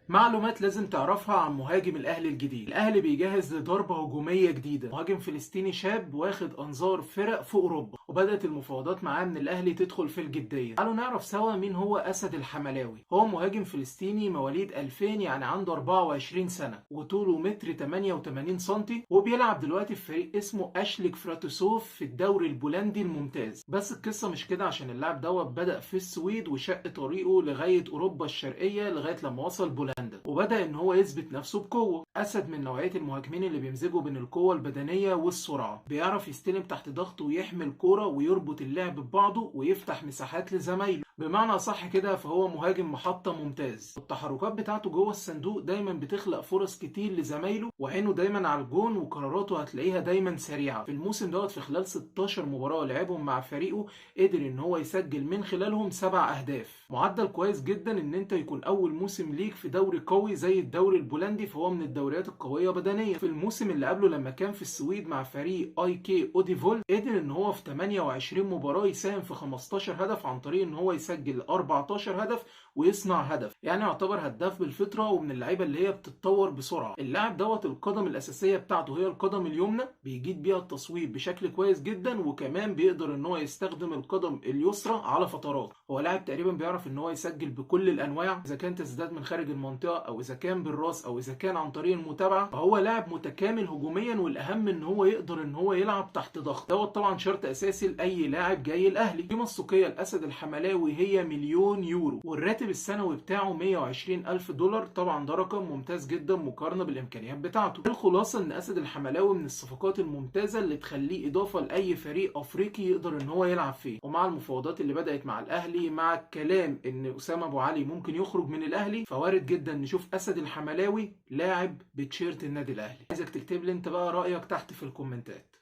معلومات لازم تعرفها عن مهاجم الاهلي الجديد. الاهلي بيجهز لضربة هجومية جديدة، مهاجم فلسطيني شاب واخد انظار فرق في اوروبا، وبدأت المفاوضات معاه من الاهلي تدخل في الجدية. تعالوا نعرف سوا مين هو اسد الحملاوي. هو مهاجم فلسطيني مواليد 2000، يعني عنده 24 سنة، وطوله متر 88 سنتي، وبيلعب دلوقتي في فريق اسمه اشليك فراتوسوف في الدوري البولندي الممتاز. بس القصة مش كده، عشان اللاعب دوت بدأ في السويد وشق طريقه لغاية اوروبا الشرقية لغاية لما وصل بولندا، وبدأ ان هو يثبت نفسه بقوة. اسد من نوعية المهاجمين اللي بيمزجوا بين القوة البدنية والسرعة، بيعرف يستلم تحت ضغط ويحمل كورة ويربط اللعب ببعضه ويفتح مساحات لزمايله. بمعنى صح كده، فهو مهاجم محطة ممتاز. التحركات بتاعته جوه الصندوق دايما بتخلق فرص كتير لزمايله، وعينه دايما على الجون، وقراراته هتلاقيها دايما سريعة. في الموسم دوت في خلال 16 مباراة لعبهم مع فريقه، قدر ان هو يسجل من خلالهم 7 اهداف. معدل كويس جدا ان انت يكون اول موسم ليك في دوري قوي زي الدوري البولندي، فهو من الدوريات القوية بدنيا. في الموسم اللي قبله لما كان في السويد مع فريق اي كي اوديفول، قدر ان هو في 28 مباراة يساهم في 15 هدف، عن طريق ان هو يسجل 14 هدف ويصنع هدف. يعني يعتبر هداف بالفطرة، ومن اللعيبة اللي هي بتتطور بسرعة. اللاعب دوت القدم الاساسية بتاعته هي القدم اليمنى، بيجيد بيها التصويب بشكل كويس جدا، وكمان بيقدر ان هو يستخدم القدم اليسرى على فترات. هو لاعب تقريبا بيعرف ان هو يسجل بكل الانواع، اذا كان تسديدات من خارج المنطقة، او اذا كان بالراس، او اذا كان عن طريق المتابعة. فهو لاعب متكامل هجوميا، والاهم ان هو يقدر ان هو يلعب تحت ضغط. دوت طبعا شرط اساسي لاي لاعب جاي الاهلي. القيمة السوقية الاسد الحملاوي هي مليون يورو، والراتب السنوي بتاعه 120 الف دولار. طبعا ده رقم ممتاز جدا مقارنة بالامكانيات بتاعته. الخلاصة ان اسد الحملاوي من الصفقات الممتازة اللي تخليه اضافة لاي فريق افريقي يقدر ان هو يلعب فيه. ومع المفاوضات اللي بدأت مع الاهلي، مع الكلام ان اسامة ابو علي ممكن يخرج من الاهلي، فوارد جدا نشوف اسد الحملاوي لاعب بتشيرت النادي الاهلي. عايزك تكتب لي انت بقى رأيك تحت في الكومنتات.